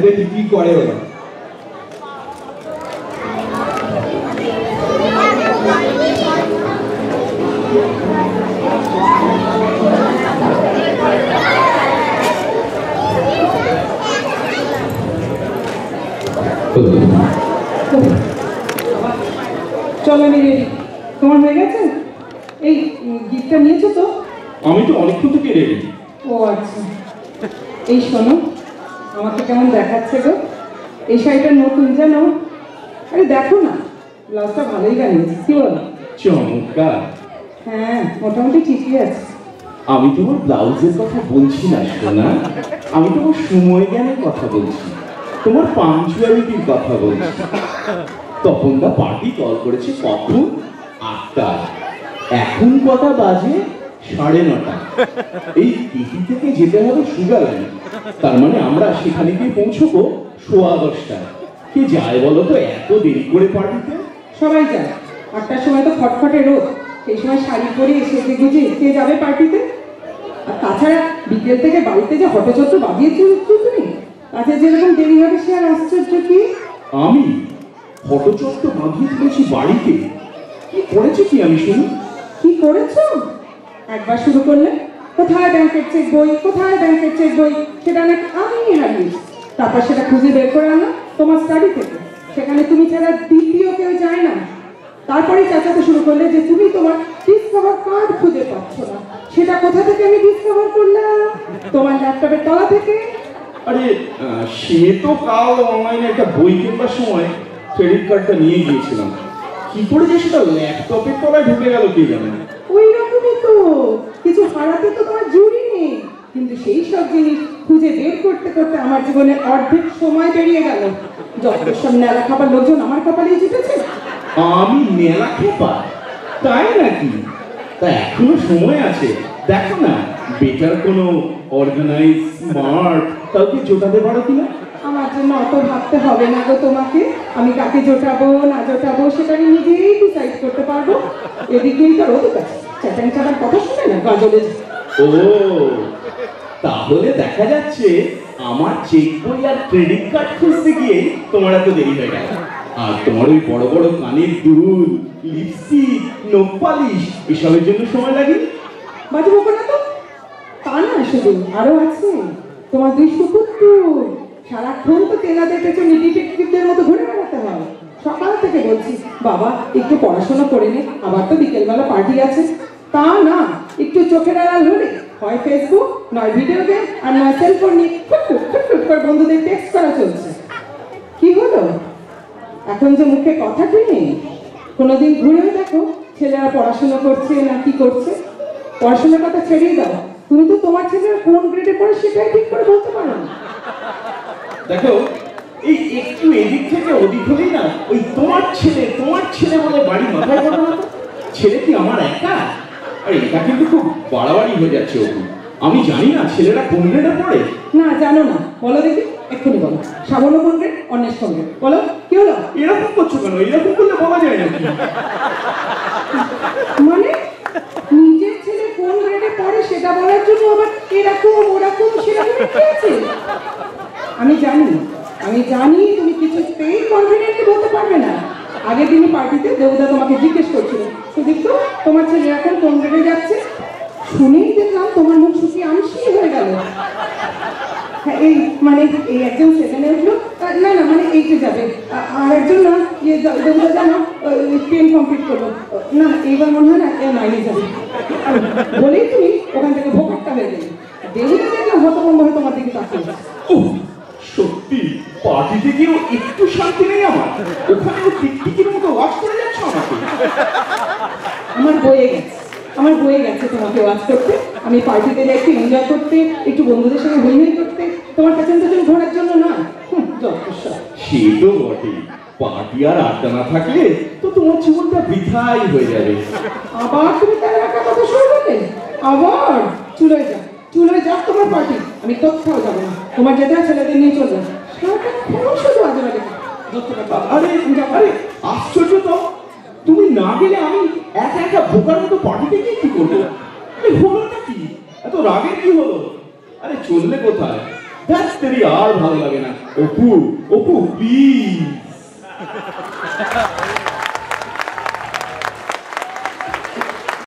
দেখবে কি করে ওরা। চলো আমি রেডি। তোমার হয়ে গেছে? এই গিফটটা নিয়েছো তো? আমি তো অনেকক্ষণ থেকে রেডি। ও আচ্ছা, এই শোনো, আমাকে কেমন দেখাচ্ছে গো? এই শাড়িটা নতুন জানো? আরে দেখো না, ব্লাউজটা ভালোই বানিয়েছে, কি বলো? চমৎকার। হ্যাঁ, মোটামুটি ঠিকই আছে। আমি তোমার ব্লাউজের কথা বলছি না সোনা, আমি তোমার সময় জ্ঞানের কথা বলছি, তোমার পাঞ্চুয়ালিটির কথা বলছি। তপনদা পার্টি কল করেছে কখন? 8টা। এখন কটা বাজে? 9:30। এই দিদি থেকে যেতে হবে সুগারল্যান্ড, তার মানে আমরা সেখানে গিয়ে পৌঁছবো 10:15। কে যায় বলো তো এত দেরি করে পার্টিতে? সবাই যায়, 8টার সময় তো খটখটে রোদ, সেই সময় শাড়ি পরে সেজে গুজে কে যাবে পার্টিতে? আর তাছাড়া বিকেল থেকে বাড়িতে যে হটচট বাঁধিয়েছো তুমি, তাতে যেরকম দেরি হবে সে আর আশ্চর্য কি? আমি হটচট্ট বাঁধিয়ে তুলেছি বাড়িতে? কি করেছি কি আমি শুনি? কি করেছো? একবার শুরু করলে কোথায় ব্যাংকের চেক বই, কোথায় ব্যাংকের চেক বই, সেটা নাকি আমি হারিয়েছি। তারপর সেটা খুঁজে বের করে আনো তোমার স্টাডি থেকে, সেখানে তুমি ছাড়া দ্বিতীয় কেউ যায় না। তারপরে চাচাতে শুরু করলে যে তুমি তোমার ডিসকভার কার্ড খুঁজে পাচ্ছ না। সেটা কোথা থেকে আমি ডিসকভার করলাম? তোমার ল্যাপটপের তলা থেকে। আরে সে তো কাল অনলাইনে একটা বই কেনার সময় ক্রেডিট কার্ডটা নিয়ে গিয়েছিলাম, কি করে যে সেটা ল্যাপটপের তলায় ঢুকে গেল কে জানে। ওই রকমই তো, কিছু হারাতে তো তোমার জুড়ি নেই, কিন্তু সেই সব জিনিস খুঁজে বের করতে করতে আমার জীবনের অর্ধেক সময় বেরিয়ে গেল। যত সব নেলা খাবার লোকজন আমার কপালেই জিতেছে। আমি মেলা খেপা, তাই নাকি? তা এখনো সময় আছে, দেখো না বেটার কোনো অর্গানাইজ স্মার্ট কাউকে জোটাতে পারো কিনা। আমার জন্য অত ভাবতে হবে না গো তোমাকে, আমি কাকে জোটাবো না জোটাবো সেটা আমি নিজেই ডিসাইড করতে পারবো। এদিকেই তো রোদ আছে, চ্যাটাং চ্যাটাং কথা শুনে না গাজলে। ও তাহলে দেখা যাচ্ছে আমার চেক বই আর ক্রেডিট কার্ড খুঁজতে গিয়ে তোমার এত দেরি হয়ে গেল। আর তোমার ওই বড় বড় কানের দুল, লিপস্টিক, নখ পালিশ এসবের জন্য সময় লাগে। বাজে বকো না তো। তা না, শুধু আরো আছে তোমার 2 সুপুত্র। সারাক্ষণ তো তেলাদের পেছনে ডিটেকটিভদের মতো ঘুরে বেড়াতে হয়। সকাল থেকে বলছি বাবা একটু পড়াশোনা করে নে, আবার তো বিকেলবেলা পার্টি আছে। তা না, একটু চোখের আড়াল হলে হয় ফেসবুক, নয় ভিডিও গেম, আর নয় সেলফোন নিয়ে ফুট করে বন্ধুদের টেক্সট করা চলছে। কি হলো এখন যে মুখে কথাটি নেই? কোনোদিন ঘুরেও দেখো ছেলেরা পড়াশোনা করছে না কি করছে। পড়াশোনার কথা ছেড়েই দাও, তুমি তো তোমার ছেলেরা কোন গ্রেডে পড়ে সেটাই ঠিক করে বলতে পারো না। দেখো এই একটু এদিক থেকে ওদিক হলেই না ওই তোমার ছেলে বলে বাড়ি মাথায় পড়ে না। ছেলে কি আমার একা? আরে এটা কিন্তু খুব বাড়াবাড়ি হয়ে যাচ্ছে ওকে। আমি জানি না ছেলেরা কোন গ্রেডে পড়ে। না জানো না, বলো দেখি, এক্ষুনি বলো। সাবর্ণ কোন গ্রেড, অন্বেষ কোন গ্রেড, বলো কি হলো? এরকম করছো কেন? এরকম করলে বলা যায় নাকি? মানে নিজের ছেলে কোন গ্রেডে পড়ে সেটা বলার জন্য আবার এরকম ওরকম সেরকম কি আছে? আমি জানি তুমি কিছুতেই কনফিডেন্টলি বলতে পারবে না। আগের দিনই পার্টিতে দেবদা তোমাকে জিজ্ঞেস করছিল, সুদীপ তো তোমার ছেলে এখন কোন গ্রেডে যাচ্ছে। শুনেই দেখলাম তোমার মুখ শুকিয়ে আমসি হয়ে গেল। হ্যাঁ, এই মানে এই একজন সেখানে উঠলো, না মানে এইটে যাবে, আর একজন না ইয়ে দেবদা জানো 10 কমপ্লিট করলো, না এইবার মনে হয় না 9 যাবে। বলেই তুমি ওখান থেকে ভোকারটা হয়ে গেলে। দেবদা দেখলাম হতভম্ব হয়ে তোমার দিকে তাকিয়ে। সত্যি পার্টিতে গিয়েও একটু শান্তি নেই আমার। ওখানেও টিকটিকির মতো ওয়াচ করে যাচ্ছ আমাকে। আমার বয়ে গেছে তোমাকে ওয়াচ করতে। আমি পার্টিতে যাই একটু এনজয় করতে, একটু বন্ধুদের সঙ্গে হই হই করতে, তোমার পেছন ঘোরার জন্য না। সে তো বটে, পার্টি আর আড্ডা না থাকলে তো তোমার জীবনটা বৃথাই হয়ে যাবে। আবার তুমি তার একটা কথা শুরু করলে? আবার চুলোয় যাক তোমার পার্টি, আমি কোথাও যাবো না। তোমার যেটা ছেলেদের নিয়ে চলবে, শুধু আজে বাজে। আরে আশ্চর্য তো, তুমি না গেলে আমি একা বোকার মতো পার্টিতে গিয়ে কি করবো? হলোটা কি? এত রাগের কি হলো? আরে চললে কোথায়? ধ্যাত্তেরি আর ভালো লাগে না। অপু অপু প্লিজ।